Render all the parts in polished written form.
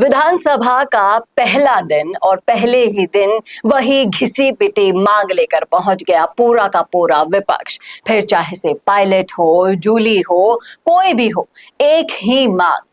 विधानसभा का पहला दिन और पहले ही दिन वही घिसी पिटी मांग लेकर पहुंच गया पूरा का पूरा विपक्ष। फिर चाहे से पायलट हो, जूली हो, कोई भी हो, एक ही मांग,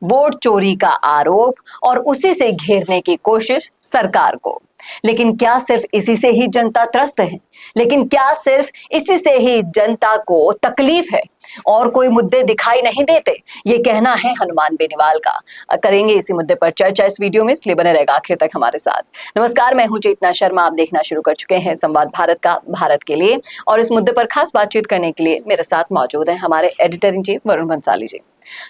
वोट चोरी का आरोप और उसी से घेरने की कोशिश सरकार को। लेकिन क्या सिर्फ इसी से ही जनता त्रस्त है? लेकिन क्या सिर्फ इसी से ही जनता को तकलीफ है और कोई मुद्दे दिखाई नहीं देते? ये कहना है हनुमान बेनीवाल का। करेंगे इसी मुद्दे पर चर्चा इस वीडियो में, इसलिए बने रहेगा आखिर तक हमारे साथ। नमस्कार, मैं हूं चेतना शर्मा। आप देखना शुरू कर चुके हैं संवाद भारत का, भारत के लिए। और इस मुद्दे पर खास बातचीत करने के लिए मेरे साथ मौजूद हैं हमारे editor in chief Varun Bhansali ji.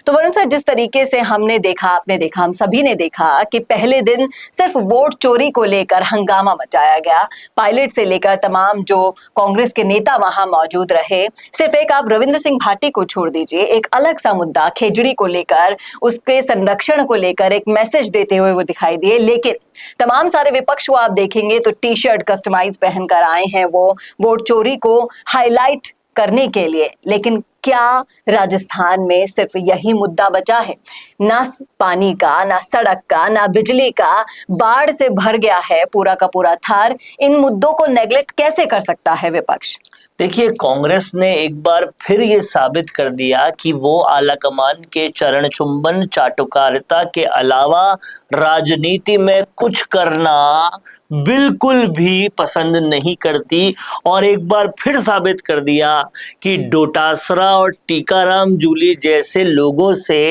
तो वरुण सर, जिस तरीके से हमने देखा, आपने देखा, हम सभी ने देखा कि पहले दिन सिर्फ वोट चोरी को लेकर हंगामा मचाया गया। पायलट से लेकर तमाम जो कांग्रेस के नेता वहां मौजूद रहे। सिर्फ एक आप रविंद्र सिंह भाटी को छोड़ दीजिए, एक अलग सा मुद्दा खेजड़ी को लेकर, उसके संरक्षण को लेकर एक मैसेज देते हुए वो दिखाई दिए। लेकिन तमाम सारे विपक्ष को आप देखेंगे तो टी शर्ट कस्टमाइज पहनकर आए हैं वो वोट चोरी को हाईलाइट करने के लिए। लेकिन क्या राजस्थान में सिर्फ यही मुद्दा बचा है? ना पानी का, ना सड़क का, ना बिजली का, बाढ़ से भर गया है पूरा का पूरा थार। इन मुद्दों को नेग्लेक्ट कैसे कर सकता है विपक्ष? देखिए, कांग्रेस ने एक बार फिर ये साबित कर दिया कि वो आलाकमान के चरण चुंबन चाटुकारिता के अलावा राजनीति में कुछ करना बिल्कुल भी पसंद नहीं करती। और एक बार फिर साबित कर दिया कि डोटासरा और टीकाराम जूली जैसे लोगों से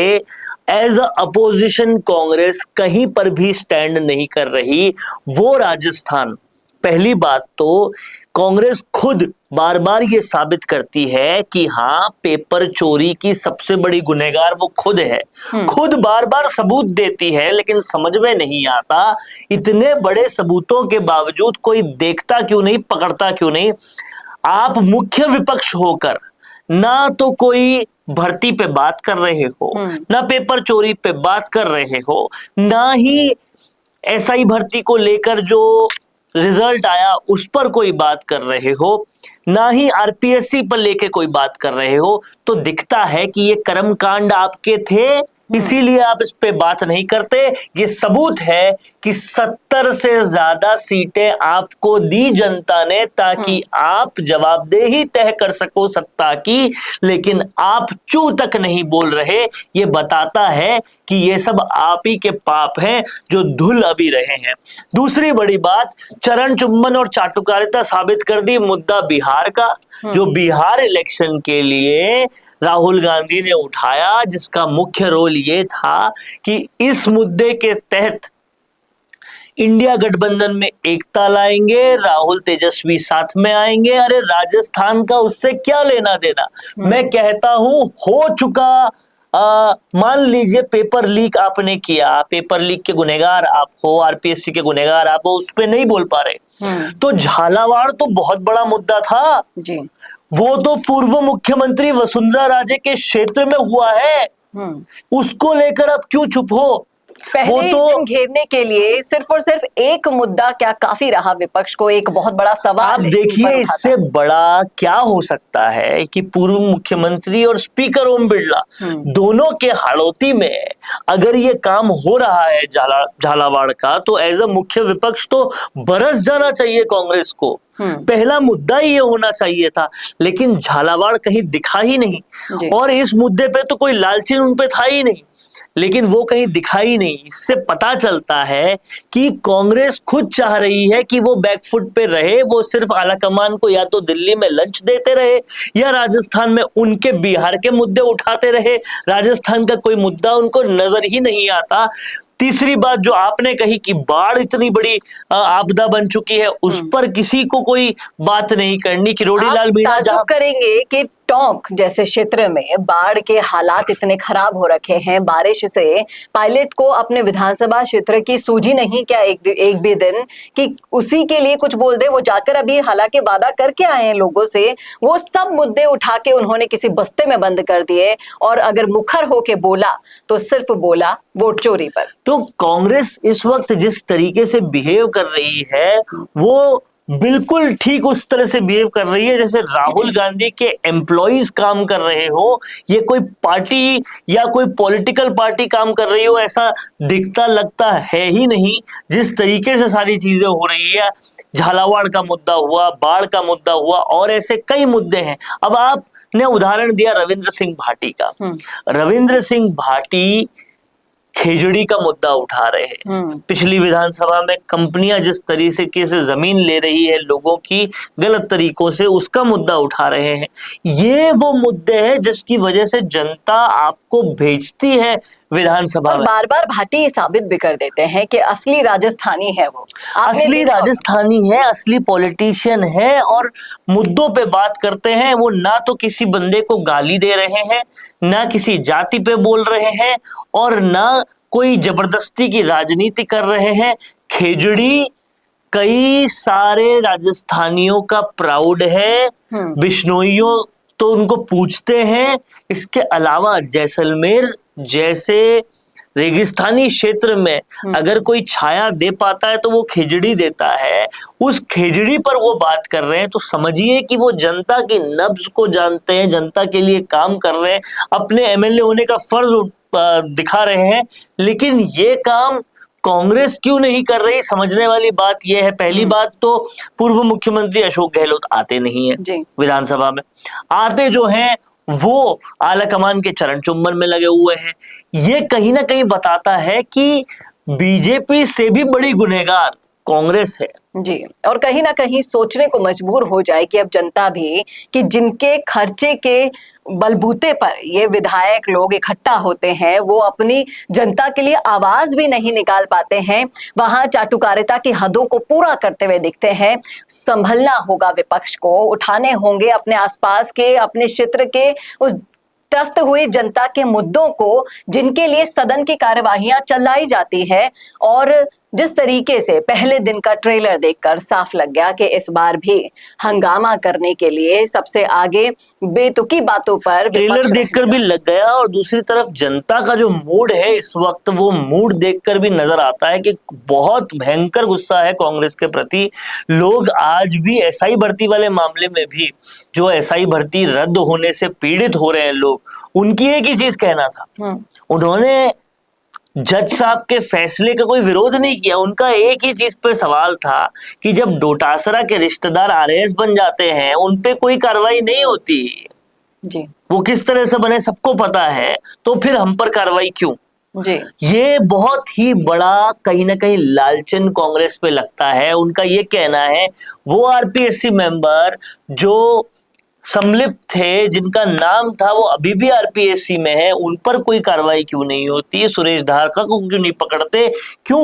एज अ अपोजिशन कांग्रेस कहीं पर भी स्टैंड नहीं कर रही। वो राजस्थान, पहली बात तो कांग्रेस खुद बार बार ये साबित करती है कि हाँ, पेपर चोरी की सबसे बड़ी गुनहगार वो खुद है। खुद बार बार सबूत देती है, लेकिन समझ में नहीं आता इतने बड़े सबूतों के बावजूद कोई देखता क्यों नहीं, पकड़ता क्यों नहीं। आप मुख्य विपक्ष होकर ना तो कोई भर्ती पे बात कर रहे हो, ना पेपर चोरी पे बात कर रहे हो, ना ही एसआई भर्ती को लेकर जो रिजल्ट आया उस पर कोई बात कर रहे हो, ना ही आरपीएससी पर लेके कोई बात कर रहे हो। तो दिखता है कि ये कर्मकांड आपके थे, इसीलिए आप इस पे बात नहीं करते। ये सबूत है कि 70 से ज्यादा सीटें आपको दी जनता ने ताकि आप जवाबदेही तय कर सको सत्ता की, लेकिन आप चू तक नहीं बोल रहे। ये बताता है कि ये सब आप ही के पाप हैं जो धुल अभी रहे हैं। दूसरी बड़ी बात, चरण चुंबन और चाटुकारिता साबित कर दी मुद्दा बिहार का, जो बिहार इलेक्शन के लिए राहुल गांधी ने उठाया, जिसका मुख्य रोल ये था कि इस मुद्दे के तहत इंडिया गठबंधन में एकता लाएंगे, राहुल तेजस्वी साथ में आएंगे। अरे राजस्थान का उससे क्या लेना देना? मैं कहता हूं हो चुका, मान लीजिए पेपर लीक आपने किया, पेपर लीक के गुनहगार आप हो, आरपीएससी के गुनहगार आप हो, उस पे नहीं बोल पा रहे। तो झालावाड़ तो बहुत बड़ा मुद्दा था जी। वो तो पूर्व मुख्यमंत्री वसुंधरा राजे के क्षेत्र में हुआ है, उसको लेकर आप क्यों चुप हो? पहले तो घेरने के लिए सिर्फ और सिर्फ एक मुद्दा क्या काफी रहा विपक्ष को? एक बहुत बड़ा सवाल आप देखिए, इससे बड़ा क्या हो सकता है कि पूर्व मुख्यमंत्री और स्पीकर ओम बिरला दोनों के हाड़ौती में अगर ये काम हो रहा है झालावाड़ का, तो एज अ मुख्य विपक्ष तो बरस जाना चाहिए कांग्रेस को। पहला मुद्दा ये होना चाहिए था, लेकिन झालावाड़ कहीं दिखा ही नहीं। और इस मुद्दे पे तो कोई लालची उन पे था ही नहीं, लेकिन वो कहीं दिखाई नहीं। इससे पता चलता है कि कांग्रेस खुद चाह रही है कि वो बैकफुट पे रहे। वो सिर्फ आलाकमान को या तो दिल्ली में लंच देते रहे या राजस्थान में उनके बिहार के मुद्दे उठाते रहे। राजस्थान का कोई मुद्दा उनको नजर ही नहीं आता। तीसरी बात जो आपने कही कि बाढ़ इतनी बड़ी आपदा बन चुकी है, उस पर किसी को कोई बात नहीं करनी। किरोड़ीलाल मीणा जहां करेंगे कि टोंक जैसे क्षेत्र में बाढ़ के हालात इतने खराब हो रखे हैं, बारिश से पायलट को अपने विधानसभा क्षेत्र की सूझी नहीं क्या एक भी दिन कि उसी के लिए कुछ बोल दे। वो जाकर अभी हालांकि वादा करके आए हैं लोगों से, वो सब मुद्दे उठा के उन्होंने किसी बस्ते में बंद कर दिए। और अगर मुखर होके बोला तो सिर्फ बोला वोट चोरी पर। तो कांग्रेस इस वक्त जिस तरीके से बिहेव कर रही है, वो बिल्कुल ठीक उस तरह से बिहेव कर रही है जैसे राहुल गांधी के एम्प्लॉइज काम कर रहे हो, ये कोई पार्टी या कोई पॉलिटिकल पार्टी काम कर रही हो ऐसा दिखता लगता है ही नहीं। जिस तरीके से सारी चीजें हो रही है, झालावाड़ का मुद्दा हुआ, बाढ़ का मुद्दा हुआ और ऐसे कई मुद्दे हैं। अब आपने उदाहरण दिया रविंद्र सिंह भाटी का। रविंद्र सिंह भाटी खेजड़ी का मुद्दा उठा रहे हैं। पिछली विधानसभा में कंपनियां जिस तरीके से जमीन ले रही है लोगों की गलत तरीकों से, उसका मुद्दा उठा रहे हैं। ये वो मुद्दे हैं जिसकी वजह से जनता आपको भेजती है विधानसभा में। बार बार भाटी ये साबित भी कर देते हैं कि असली राजस्थानी है वो, असली राजस्थानी है, असली पॉलिटिशियन है और मुद्दों पे बात करते हैं। वो ना तो किसी बंदे को गाली दे रहे हैं, ना किसी जाति पे बोल रहे हैं और ना कोई जबरदस्ती की राजनीति कर रहे हैं। खेजड़ी कई सारे राजस्थानियों का प्राउड है, बिश्नोइयों तो उनको पूछते हैं। इसके अलावा जैसलमेर जैसे रेगिस्तानी क्षेत्र में अगर कोई छाया दे पाता है तो वो खेजड़ी देता है। उस खेजड़ी पर वो बात कर रहे हैं तो समझिए कि वो जनता की नब्ज को जानते हैं, जनता के लिए काम कर रहे हैं, अपने एमएलए होने का फर्ज दिखा रहे हैं। लेकिन ये काम कांग्रेस क्यों नहीं कर रही, समझने वाली बात यह है। पहली बात तो पूर्व मुख्यमंत्री अशोक गहलोत आते नहीं है विधानसभा में, आते जो हैं वो आला कमान के चरण चुंबन में लगे हुए हैं। ये कहीं ना कहीं बताता है कि बीजेपी से भी बड़ी गुनहगार कांग्रेस है जी। और कहीं ना कहीं सोचने को मजबूर हो जाए कि अब जनता भी कि जिनके खर्चे के बलबूते पर ये विधायक लोग इकट्ठा होते हैं वो अपनी जनता के लिए आवाज भी नहीं निकाल पाते हैं, वहां चाटुकारिता की हदों को पूरा करते हुए दिखते हैं। संभलना होगा विपक्ष को, उठाने होंगे अपने आसपास के, अपने क्षेत्र के उस त्रस्त हुई जनता के मुद्दों को जिनके लिए सदन की कार्यवाहियां चलाई जाती है। और जिस तरीके से पहले दिन का ट्रेलर देखकर साफ लग गया कि इस बार भी हंगामा करने के लिए सबसे आगे बेतुकी बातों पर ट्रेलर देखकर भी लग गया। और दूसरी तरफ जनता का जो मूड है इस वक्त, वो मूड देखकर भी नजर आता है कि बहुत भयंकर गुस्सा है कांग्रेस के प्रति। लोग आज भी एसआई भर्ती वाले मामले में भी, जो एसआई भर्ती रद्द होने से पीड़ित हो रहे हैं लोग, उनकी एक ही चीज कहना था, उन्होंने जज साहब के फैसले का कोई विरोध नहीं किया। उनका एक ही चीज पे सवाल था कि जब डोटासरा के रिश्तेदार आरएएस बन जाते हैं उन पे कोई कार्रवाई नहीं होती जी, वो किस तरह से बने सबको पता है, तो फिर हम पर कार्रवाई क्यों जी। ये बहुत ही बड़ा कहीं ना कहीं लालचन कांग्रेस पे लगता है। उनका ये कहना है वो आरपीएससी मेंबर जो सम्मिलित थे, जिनका नाम था वो अभी भी आरपीएससी में है, उन पर कोई कार्रवाई क्यों नहीं होती, सुरेश धारका को क्यों नहीं पकड़ते, क्यों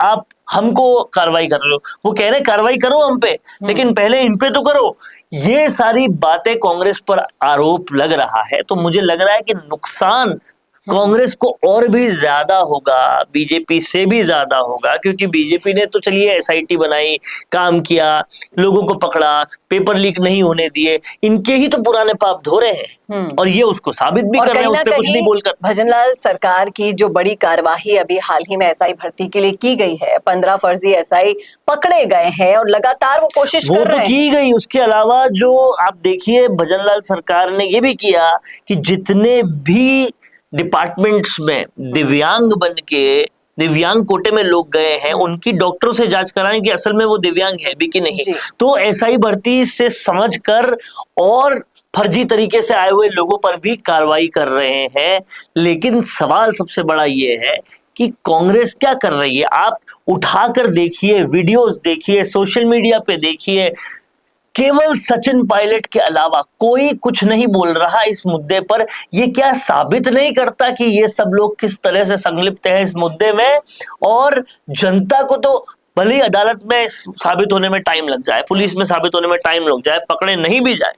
आप हमको कार्रवाई कर रहे हो। वो कह रहे कार्रवाई करो हम पे, लेकिन पहले इन पे तो करो। ये सारी बातें कांग्रेस पर आरोप लग रहा है। तो मुझे लग रहा है कि नुकसान कांग्रेस को और भी ज्यादा होगा, बीजेपी से भी ज्यादा होगा, क्योंकि बीजेपी ने तो चलिए एसआईटी बनाई, काम किया, लोगों को पकड़ा, पेपर लीक नहीं होने दिए, इनके ही तो पुराने पाप धो रहे हैं और ये उसको साबित भी कर रहे हैं उस पे कुछ नहीं बोलकर। भजनलाल, सरकार की जो बड़ी कार्यवाही अभी हाल ही में एसआई भर्ती के लिए की गई है, 15 फर्जी एसआई पकड़े गए हैं और लगातार वो कोशिश कर रहे हैं, की गई। उसके अलावा जो आप देखिए भजनलाल सरकार ने ये भी किया कि जितने भी डिपार्टमेंट्स में दिव्यांग बन के दिव्यांग कोटे में लोग गए हैं उनकी डॉक्टरों से जांच कराएं कि असल में वो दिव्यांग है भी कि नहीं। तो एसआई भर्ती से समझकर और फर्जी तरीके से आए हुए लोगों पर भी कार्रवाई कर रहे हैं। लेकिन सवाल सबसे बड़ा ये है कि कांग्रेस क्या कर रही है। आप उठाकर देखिए, वीडियोस देखिए, सोशल मीडिया पे देखिए, केवल सचिन पायलट के अलावा कोई कुछ नहीं बोल रहा इस मुद्दे पर। ये क्या साबित नहीं करता कि ये सब लोग किस तरह से संलिप्त हैं इस मुद्दे में। और जनता को तो भले ही अदालत में साबित होने में टाइम लग जाए, पुलिस में साबित होने में टाइम लग जाए, पकड़े नहीं भी जाए,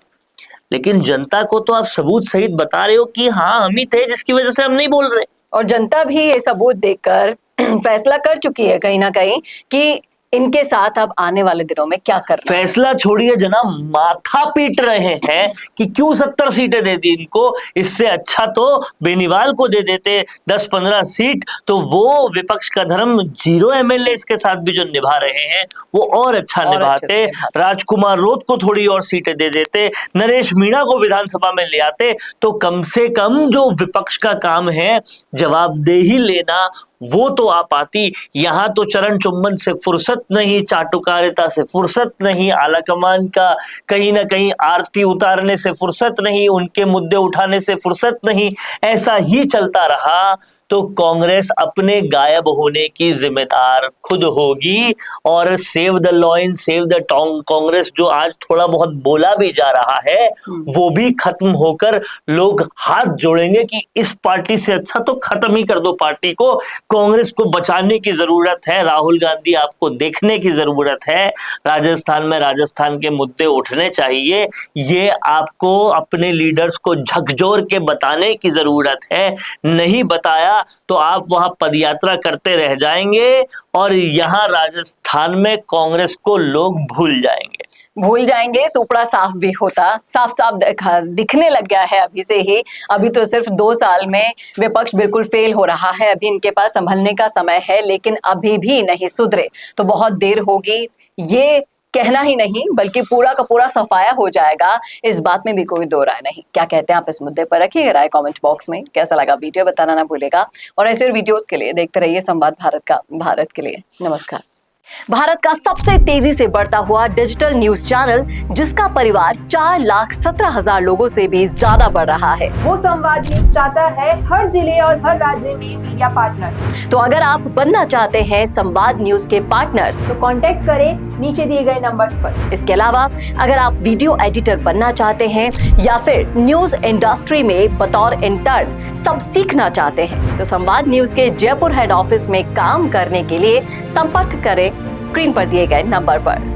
लेकिन जनता को तो आप सबूत सहित बता रहे हो कि हाँ हम ही थे जिसकी वजह से हम नहीं बोल रहे। और जनता भी ये सबूत देखकर फैसला कर चुकी है कहीं ना कहीं कि इनके साथ अब आने वाले दिनों में क्या करना? फैसला छोड़िए जनाब, माथा पीट रहे हैं कि क्यों 70 सीटें दे दी इनको। इससे अच्छा तो बेनीवाल को दे देते 10-15 सीट, तो वो विपक्ष का धर्म 0 एमएलए के साथ भी जो निभा रहे हैं वो और अच्छा और अच्छे निभाते। से निभाते। राजकुमार रोत को थोड़ी और सीटें दे देते, नरेश मीणा को विधानसभा में ले आते, तो कम से कम जो विपक्ष का काम है जवाबदेही लेना, वो तो आ पाती। यहाँ तो चरण चुम्बन से फुर्सत नहीं, चाटुकारिता से फुर्सत नहीं, आलाकमान का कहीं ना कहीं आरती उतारने से फुर्सत नहीं, उनके मुद्दे उठाने से फुर्सत नहीं। ऐसा ही चलता रहा तो कांग्रेस अपने गायब होने की जिम्मेदार खुद होगी। और save the lion save the tongue Congress जो आज थोड़ा बहुत बोला भी जा रहा है, वो भी खत्म होकर लोग हाथ जोड़ेंगे कि इस पार्टी से अच्छा तो खत्म ही कर दो पार्टी को। कांग्रेस को बचाने की जरूरत है, राहुल गांधी आपको देखने की जरूरत है, राजस्थान में राजस्थान के मुद्दे उठने चाहिए, ये आपको अपने लीडर्स को झकझोर के बताने की जरूरत है। नहीं बताया तो आप वहां पदयात्रा करते रह जाएंगे और यहां राजस्थान में कांग्रेस को लोग भूल जाएंगे। सुपड़ा साफ भी होता, साफ साफ दिखने लग गया है अभी से ही। अभी तो सिर्फ 2 साल में विपक्ष बिल्कुल फेल हो रहा है, अभी इनके पास संभलने का समय है, लेकिन अभी भी नहीं सुधरे तो बहुत देर होगी। ये कहना ही नहीं बल्कि पूरा का पूरा सफाया हो जाएगा, इस बात में भी कोई दो राय नहीं। क्या कहते हैं आप इस मुद्दे पर? रखिएगा राय कमेंट बॉक्स में। कैसा लगा वीडियो बताना ना भूलेगा, और ऐसे वीडियोस के लिए देखते रहिए संवाद भारत के लिए। नमस्कार। भारत का सबसे तेजी से बढ़ता हुआ डिजिटल न्यूज चैनल, जिसका परिवार 4,17,000 लोगों से भी ज्यादा बढ़ रहा है, वो संवाद न्यूज चाहता है हर जिले और हर राज्य में मीडिया पार्टनर्स। तो अगर आप बनना चाहते हैं संवाद न्यूज के पार्टनर्स, तो कांटेक्ट करें नीचे दिए गए नंबर्स पर। इसके अलावा अगर आप वीडियो एडिटर बनना चाहते हैं या फिर न्यूज इंडस्ट्री में बतौर इंटर्न सब सीखना चाहते हैं, तो संवाद न्यूज के जयपुर हेड ऑफिस में काम करने के लिए संपर्क करें स्क्रीन पर दिए गए नंबर पर।